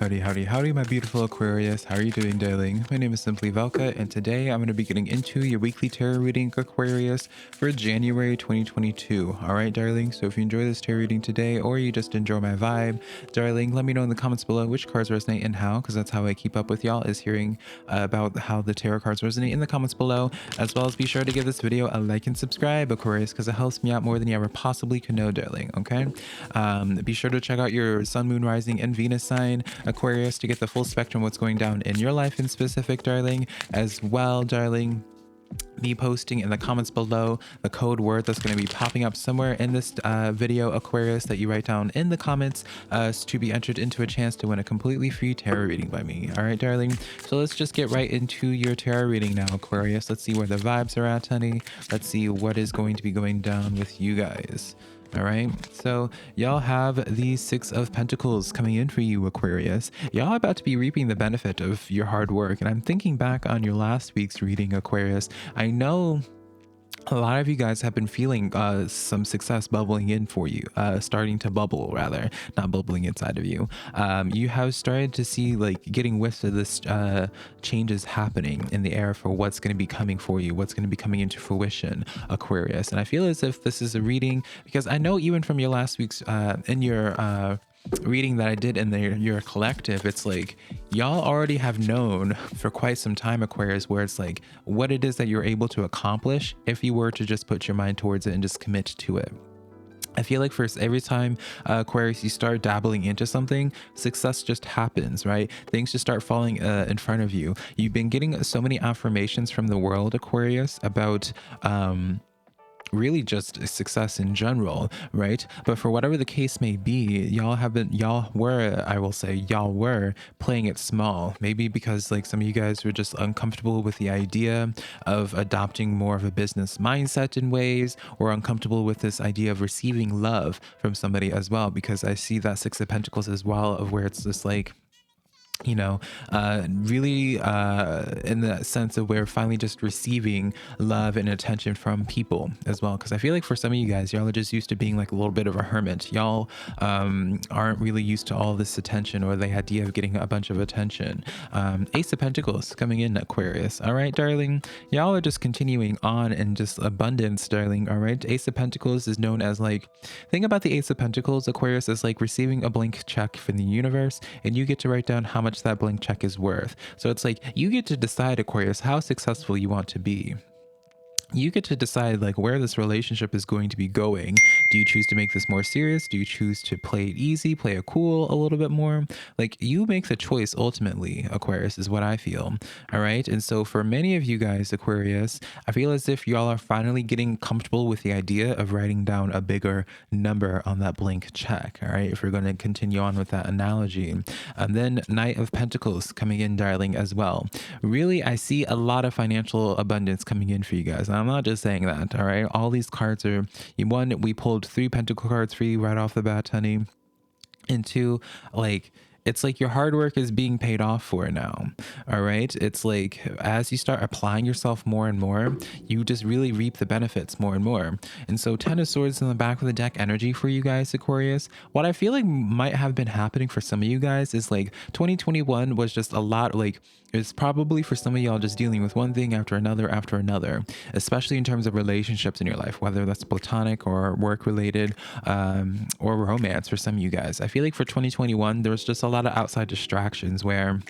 Howdy, my beautiful Aquarius. How are you doing, darling? My name is SimplyVelca, and today I'm going to be getting into your weekly tarot reading, Aquarius, for January 2022. All right, darling? So if you enjoy this tarot reading today, or you just enjoy my vibe, darling, let me know in the comments below which cards resonate and how, because that's how I keep up with y'all, is hearing about how the tarot cards resonate in the comments below, as well as be sure to give this video a like and subscribe, Aquarius, because it helps me out more than you ever possibly could know, darling, okay? Be sure to check out your sun, moon, rising, and Venus sign, Aquarius, to get the full spectrum of what's going down in your life in specific, darling. As well, darling, be posting in the comments below the code word that's going to be popping up somewhere in this video, Aquarius, that you write down in the comments to be entered into a chance to win a completely free tarot reading by me. All right, darling? So let's just get right into your tarot reading now, Aquarius. Let's see where the vibes are at, honey. Let's see what is going to be going down with you guys. All right, so y'all have the Six of Pentacles coming in for you, Aquarius. Y'all are about to be reaping the benefit of your hard work. And I'm thinking back on your last week's reading, Aquarius. I know a lot of you guys have been feeling some success bubbling in for you, starting to bubble, rather, not bubbling inside of you. You have started to see, like, getting whiffs of this changes happening in the air for what's going to be coming for you, what's going to be coming into fruition, Aquarius. And I feel as if this is a reading, because I know even from your last week's, in your reading that I did in your collective, it's like y'all already have known for quite some time, Aquarius, where it's like what it is that you're able to accomplish if you were to just put your mind towards it and just commit to it. I feel like first, every time Aquarius, you start dabbling into something, success just happens, right? Things just start falling in front of you. You've been getting so many affirmations from the world, Aquarius, about really just success in general, right? But for whatever the case may be, y'all were playing it small, maybe because like some of you guys were just uncomfortable with the idea of adopting more of a business mindset in ways, or uncomfortable with this idea of receiving love from somebody as well, because I see that Six of Pentacles as well, of where it's just like, you know, really in the sense of where finally just receiving love and attention from people as well. Because I feel like for some of you guys, y'all are just used to being like a little bit of a hermit. Y'all aren't really used to all this attention or the idea of getting a bunch of attention. Ace of Pentacles coming in, Aquarius. All right, darling, y'all are just continuing on in just abundance, darling. All right, Ace of Pentacles is known as, like, think about the Ace of Pentacles, Aquarius, as like receiving a blank check from the universe, and you get to write down how much that blank check is worth. So it's like you get to decide, Aquarius, how successful you want to be. You get to decide like where this relationship is going to be going. Do you choose to make this more serious? Do you choose to play it easy, play it cool a little bit more? Like, you make the choice ultimately, Aquarius, is what I feel. All right. And so for many of you guys, Aquarius, I feel as if y'all are finally getting comfortable with the idea of writing down a bigger number on that blank check. All right. If we're going to continue on with that analogy. And then Knight of Pentacles coming in, darling, as well. Really, I see a lot of financial abundance coming in for you guys. I'm not just saying that, all right? All these cards are, one, we pulled 3 pentacle cards for you right off the bat, honey. And 2, like, it's like your hard work is being paid off for now. All right. It's like as you start applying yourself more and more, you just really reap the benefits more and more. And so 10 of Swords in the back of the deck energy for you guys, Aquarius. What I feel like might have been happening for some of you guys is like 2021 was just a lot, like, it's probably for some of y'all just dealing with one thing after another, especially in terms of relationships in your life, whether that's platonic or work related, or romance for some of you guys. I feel like for 2021, there was just a lot of outside distractions where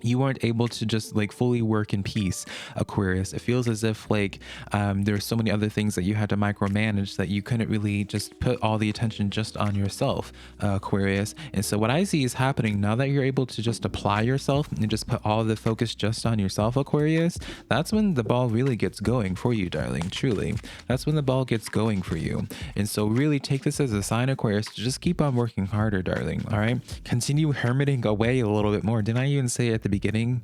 you weren't able to just like fully work in peace, Aquarius. It feels as if like there's so many other things that you had to micromanage that you couldn't really just put all the attention just on yourself, Aquarius. And so what I see is happening now that you're able to just apply yourself and just put all the focus just on yourself, Aquarius, that's when the ball really gets going for you, darling. Truly, that's when the ball gets going for you. And so really take this as a sign, Aquarius, to just keep on working harder, darling. All right, continue hermiting away a little bit more. Didn't I even say at the beginning,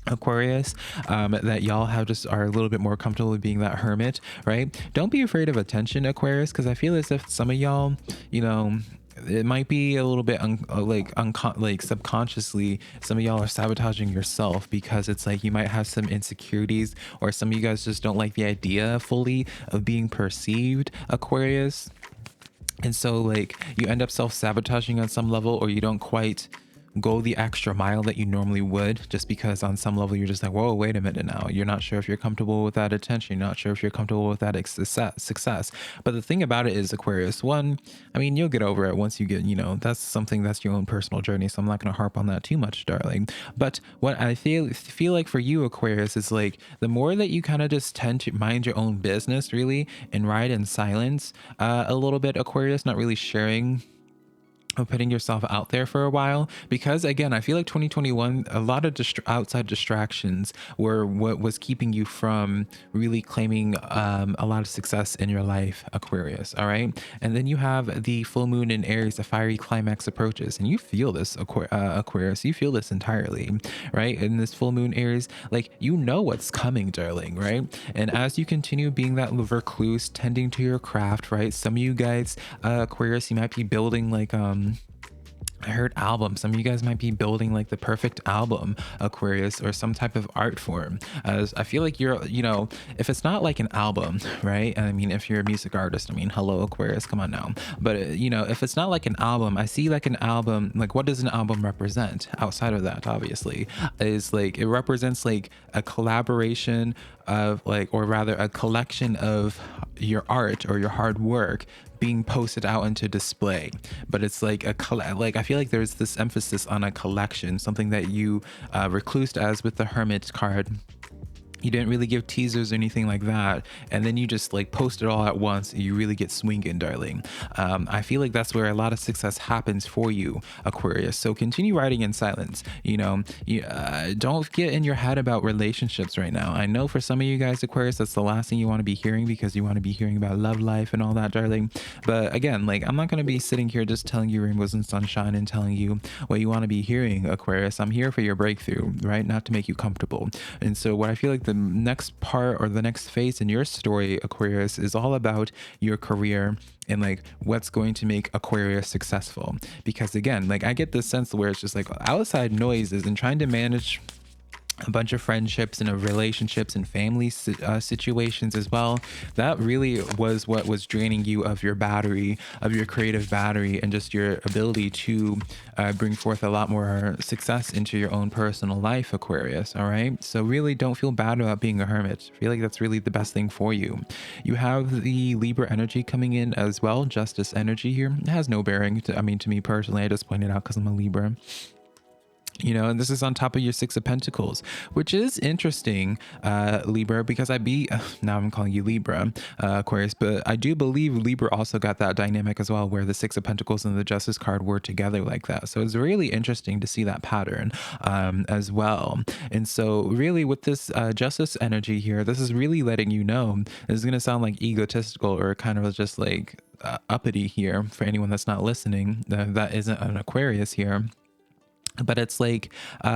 Aquarius, that y'all have just are a little bit more comfortable with being that hermit, right? Don't be afraid of attention, Aquarius, because I feel as if some of y'all, you know, it might be a little bit like subconsciously some of y'all are sabotaging yourself, because it's like you might have some insecurities, or some of you guys just don't like the idea fully of being perceived, Aquarius. And so like you end up self-sabotaging on some level, or you don't quite go the extra mile that you normally would, just because on some level you're just like, whoa, wait a minute now. You're not sure if you're comfortable with that attention. You're not sure if you're comfortable with that success. But the thing about it is, Aquarius, one, I mean, you'll get over it once you get, that's something that's your own personal journey. So I'm not going to harp on that too much, darling. But what I feel like for you, Aquarius, is like the more that you kind of just tend to mind your own business, really, and ride in silence a little bit, Aquarius, not really sharing of putting yourself out there for a while, because again, I feel like 2021, a lot of outside distractions were what was keeping you from really claiming a lot of success in your life, Aquarius. All right. And then you have the full moon in Aries, the fiery climax approaches, and you feel this, Aquarius, you feel this entirely, right? In this full moon Aries, like, what's coming, darling, right? And as you continue being that recluse, tending to your craft, right? Some of you guys, Aquarius, you might be building like I heard album. Some of you guys might be building like the perfect album, Aquarius, or some type of art form. As I feel like you're, if it's not like an album, right? I mean, if you're a music artist, I mean, hello, Aquarius, come on now. But, if it's not like an album, I see like an album, like what does an album represent outside of that, obviously, is like, it represents like a collaboration of like, or rather a collection of your art or your hard work being posted out into display. But it's like I feel like there's this emphasis on a collection, something that you reclused as with the Hermit card. You didn't really give teasers or anything like that, and then you just like post it all at once and you really get swinging, darling. I feel like that's where a lot of success happens for you, Aquarius. So continue writing in silence. Don't get in your head about relationships right now. I know for some of you guys, Aquarius, that's the last thing you want to be hearing, because you want to be hearing about love life and all that, darling. But again, like, I'm not going to be sitting here just telling you rainbows and sunshine and telling you what you want to be hearing, Aquarius. I'm here for your breakthrough, right? Not to make you comfortable. And so what I feel like the next part or the next phase in your story, Aquarius, is all about your career and like what's going to make Aquarius successful. Because again, like, I get this sense where it's just like outside noises and trying to manage a bunch of friendships and relationships and family situations as well. That really was what was draining you of your battery, of your creative battery, and just your ability to bring forth a lot more success into your own personal life, Aquarius. All right. So really don't feel bad about being a hermit. I feel like that's really the best thing for you. You have the Libra energy coming in as well. Justice energy here. It has no bearing to me personally. I just pointed out because I'm a Libra. And this is on top of your Six of Pentacles, which is interesting, Libra, because now I'm calling you Libra, Aquarius, but I do believe Libra also got that dynamic as well, where the Six of Pentacles and the Justice card were together like that. So it's really interesting to see that pattern as well. And so really with this Justice energy here, this is really letting you know, this is going to sound like egotistical or kind of just like uppity here for anyone that's not listening, that isn't an Aquarius here. But it's like,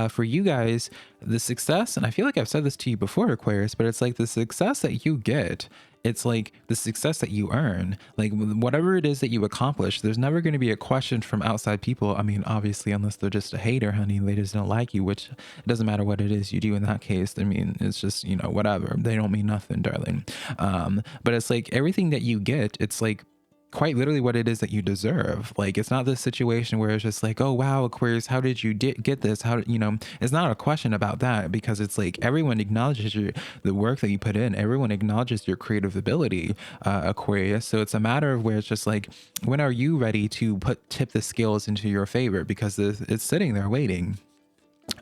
for you guys, the success, and I feel like I've said this to you before, Aquarius, but it's like the success that you get, it's like the success that you earn, like whatever it is that you accomplish, there's never going to be a question from outside people. I mean, obviously, unless they're just a hater, honey, they just don't like you, which it doesn't matter what it is you do in that case. I mean, it's just, whatever. They don't mean nothing, darling. But it's like everything that you get, it's like quite literally what it is that you deserve. Like, it's not this situation where it's just like, oh wow, Aquarius, how did you get this? It's not a question about that, because it's like everyone acknowledges the work that you put in. Everyone acknowledges your creative ability, Aquarius. So it's a matter of where it's just like, when are you ready to tip the scales into your favor? Because it's sitting there waiting.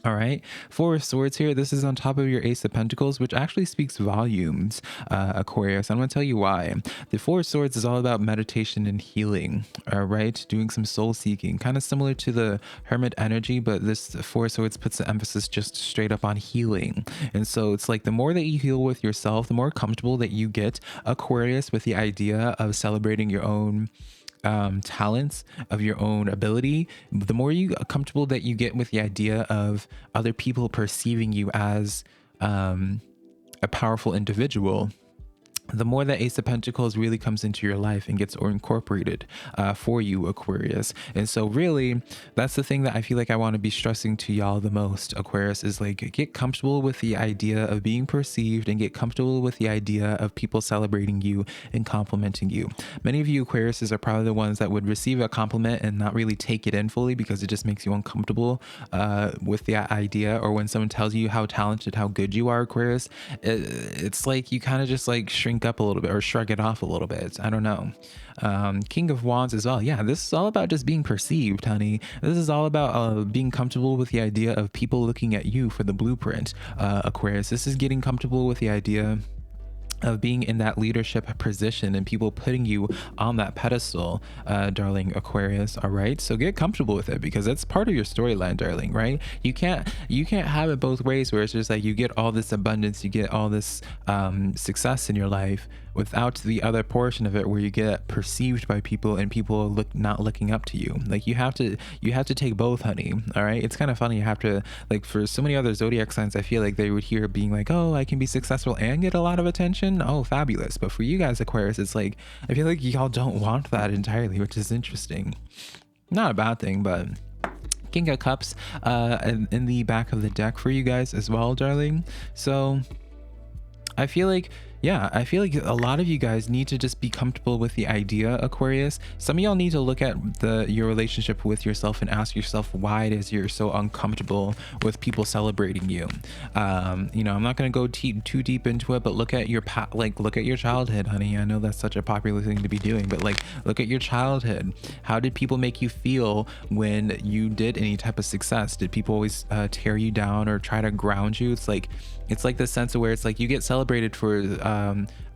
All right, Four of Swords here. This is on top of your Ace of Pentacles, which actually speaks volumes, Aquarius. I'm going to tell you why. The Four of Swords is all about meditation and healing, all right? Doing some soul seeking, kind of similar to the Hermit energy, but this Four of Swords puts the emphasis just straight up on healing. And so it's like the more that you heal with yourself, the more comfortable that you get, Aquarius, with the idea of celebrating your own talents, of your own ability, the more comfortable that you get with the idea of other people perceiving you as a powerful individual, the more that Ace of Pentacles really comes into your life and gets or incorporated for you, Aquarius. And so really, that's the thing that I feel like I want to be stressing to y'all the most, Aquarius, is like, get comfortable with the idea of being perceived and get comfortable with the idea of people celebrating you and complimenting you. Many of you Aquariuses are probably the ones that would receive a compliment and not really take it in fully because it just makes you uncomfortable with the idea. Or when someone tells you how talented, how good you are, Aquarius, it's like you kind of just like shrink up a little bit or shrug it off a little bit. I don't know. King of Wands as well. Yeah, this is all about just being perceived, honey. This is all about being comfortable with the idea of people looking at you for the blueprint, Aquarius. This is getting comfortable with the idea of being in that leadership position and people putting you on that pedestal, darling Aquarius. All right, so get comfortable with it because that's part of your storyline, darling. Right? You can't have it both ways where it's just like you get all this abundance, you get all this success in your life without the other portion of it where you get perceived by people and people not looking up to you. Like you have to take both, honey. All right, it's kind of funny. You have to, like, for so many other zodiac signs, I feel like they would hear being like, oh, I can be successful and get a lot of attention. Oh, fabulous. But for you guys, Aquarius, it's like I feel like y'all don't want that entirely, which is interesting. Not a bad thing, but King of Cups in the back of the deck for you guys as well, darling. So I feel like, yeah, I feel like a lot of you guys need to just be comfortable with the idea, Aquarius. Some of y'all need to look at your relationship with yourself and ask yourself why it is you're so uncomfortable with people celebrating you. You know, I'm not going to go too deep into it, but look at your look at your childhood, honey. I know that's such a popular thing to be doing, but like, look at your childhood. How did people make you feel when you did any type of success? Did people always tear you down or try to ground you? It's like the sense of where it's like you get celebrated for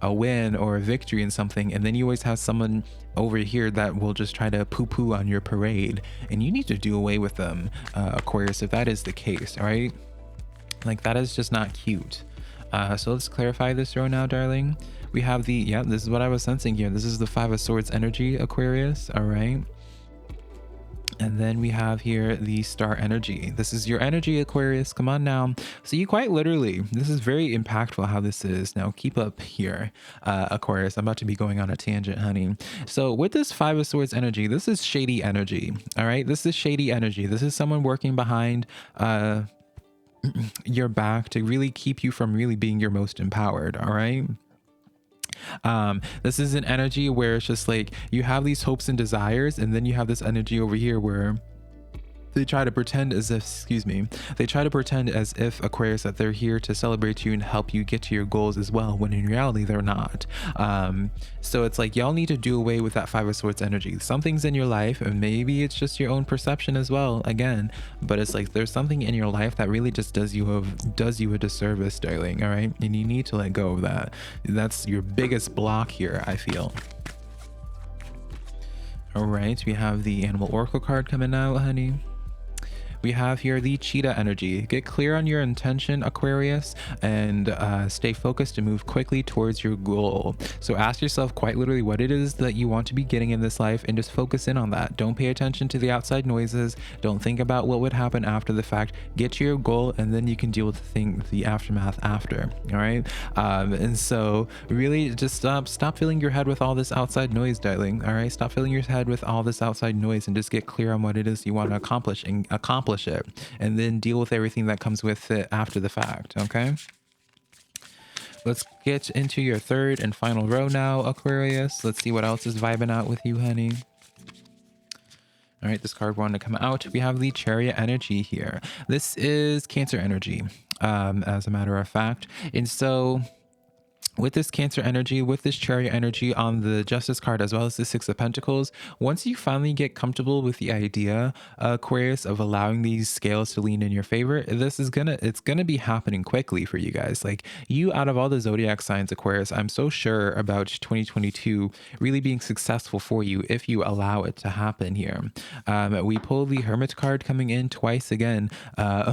a win or a victory in something, and then you always have someone over here that will just try to poo-poo on your parade, and you need to do away with them, Aquarius, if that is the case. All right, like that is just not cute. So let's clarify this right now, darling. We have this is what I was sensing here. This is the Five of Swords energy, Aquarius. All right. And then we have here the star energy. This is your energy, Aquarius. Come on now. So you quite literally, this is very impactful how this is. Now keep up here, Aquarius. I'm about to be going on a tangent, honey. So with this Five of Swords energy, this is shady energy. All right. This is shady energy. This is someone working behind your back to really keep you from really being your most empowered. All right. This is an energy where it's just like you have these hopes and desires, and then you have this energy over here where they try to pretend as if, Aquarius, that they're here to celebrate you and help you get to your goals as well, when in reality they're not. So it's like y'all need to do away with that Five of Swords energy. Something's in your life, and maybe it's just your own perception as well, again, but it's like there's something in your life that really just does you a disservice, darling. All right, and you need to let go of that. That's your biggest block here, I feel. All right, we have the Animal Oracle card coming out, honey. We have here the cheetah energy. Get clear on your intention, Aquarius, and stay focused and move quickly towards your goal. So ask yourself quite literally what it is that you want to be getting in this life, and just focus in on that. Don't pay attention to the outside noises. Don't think about what would happen after the fact. Get to your goal, and then you can deal with the aftermath after. All right. And so really just stop filling your head with all this outside noise, darling. All right. Stop filling your head with all this outside noise and just get clear on what it is you want to accomplish it, and then deal with everything that comes with it after the fact. Okay, let's get into your third and final row now, Aquarius. Let's see what else is vibing out with you, honey. All right, this card wanted to come out. We have the Chariot energy here. This is Cancer energy, as a matter of fact. And so with this Cancer energy, with this Chariot energy on the Justice card, as well as the Six of Pentacles, once you finally get comfortable with the idea, Aquarius, of allowing these scales to lean in your favor, it's gonna be happening quickly for you guys. Like, you, out of all the zodiac signs, Aquarius, I'm so sure about 2022 really being successful for you if you allow it to happen here. We pull the Hermit card coming in twice again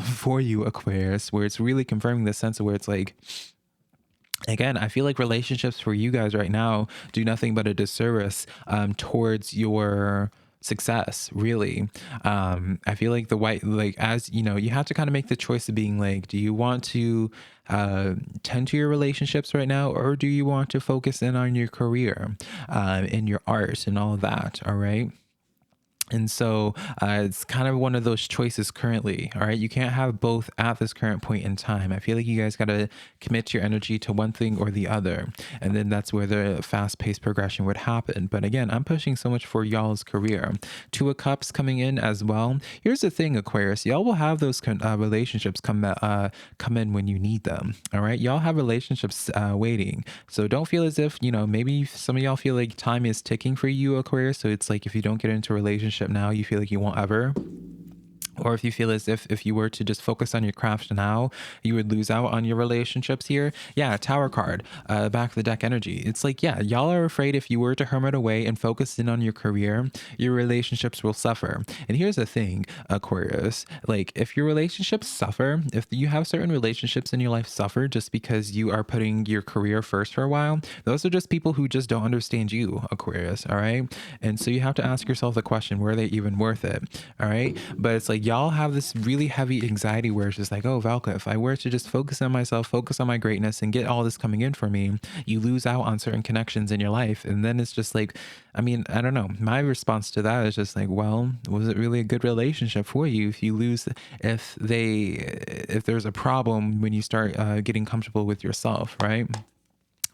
for you, Aquarius, where it's really confirming the sense of where it's like, again, I feel like relationships for you guys right now do nothing but a disservice towards your success, really. I feel like the white, like, as you know, you have to kind of make the choice of being like, do you want to tend to your relationships right now, or do you want to focus in on your career, in your art and all of that? All right. And so it's kind of one of those choices currently. All right. You can't have both at this current point in time. I feel like you guys got to commit your energy to one thing or the other. And then that's where the fast paced progression would happen. But again, I'm pushing so much for y'all's career. Two of Cups coming in as well. Here's the thing, Aquarius. Y'all will have those relationships come in when you need them. All right. Y'all have relationships waiting. So don't feel as if, maybe some of y'all feel like time is ticking for you, Aquarius. So it's like if you don't get into a relationship now, you feel like you won't ever. Or if you feel as if you were to just focus on your craft now, you would lose out on your relationships here. Yeah, Tower card, back of the deck energy. It's like, yeah, y'all are afraid if you were to hermit away and focus in on your career, your relationships will suffer. And here's the thing, Aquarius, like if your relationships suffer, if you have certain relationships in your life suffer just because you are putting your career first for a while, those are just people who just don't understand you, Aquarius, all right? And so you have to ask yourself the question, were they even worth it? All right. But it's like, y'all have this really heavy anxiety where it's just like, oh, Velka, if I were to just focus on myself, focus on my greatness and get all this coming in for me, you lose out on certain connections in your life. And then it's just like, I mean, I don't know. My response to that is just like, well, was it really a good relationship for you if you lose, if there's a problem when you start getting comfortable with yourself, right?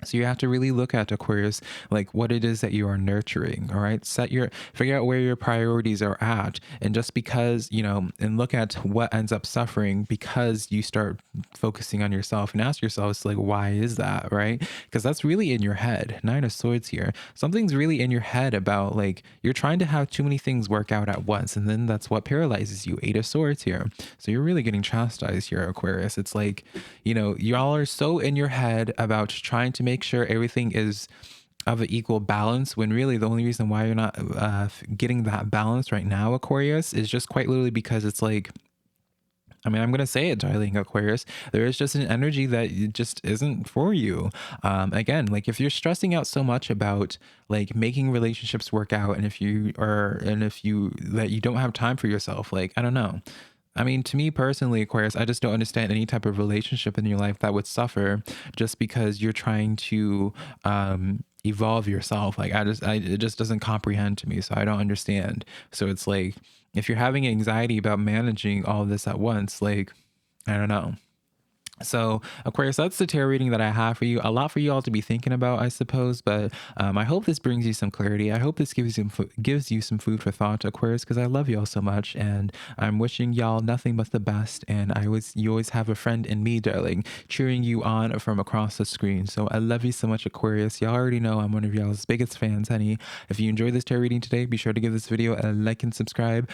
So you have to really look at, Aquarius, like what it is that you are nurturing. All right. Figure out where your priorities are at. And just because, and look at what ends up suffering because you start focusing on yourself, and ask yourself, it's like, why is that? Right. Because that's really in your head. Nine of Swords here. Something's really in your head about like, you're trying to have too many things work out at once. And then that's what paralyzes you. Eight of Swords here. So you're really getting chastised here, Aquarius. It's like, y'all are so in your head about trying to make sure everything is of an equal balance, when really the only reason why you're not getting that balance right now, Aquarius, is just quite literally because it's like, I mean, I'm going to say it, darling Aquarius, there is just an energy that just isn't for you. Again, like if you're stressing out so much about like making relationships work out, and if you don't have time for yourself, like, I don't know. I mean, to me personally, Aquarius, I just don't understand any type of relationship in your life that would suffer just because you're trying to evolve yourself. Like, it just doesn't comprehend to me. So I don't understand. So it's like, if you're having anxiety about managing all of this at once, like, I don't know. So, Aquarius, that's the tarot reading that I have for you. A lot for you all to be thinking about, I suppose. But I hope this brings you some clarity. I hope this gives you some food for thought, Aquarius, because I love y'all so much, and I'm wishing y'all nothing but the best. And you always have a friend in me, darling, cheering you on from across the screen. So I love you so much, Aquarius. Y'all already know I'm one of y'all's biggest fans, honey. If you enjoyed this tarot reading today, be sure to give this video a like and subscribe.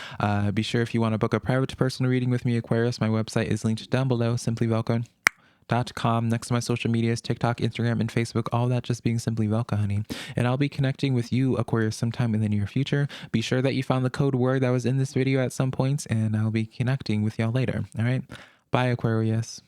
Be sure, if you want to book a private to personal reading with me, Aquarius, my website is linked down below, SimplyVelca.com. Next to my social medias, TikTok, Instagram, and Facebook, all that just being Simply Velca, honey. And I'll be connecting with you, Aquarius, sometime in the near future. Be sure that you found the code word that was in this video at some points, and I'll be connecting with y'all later. All right. Bye, Aquarius.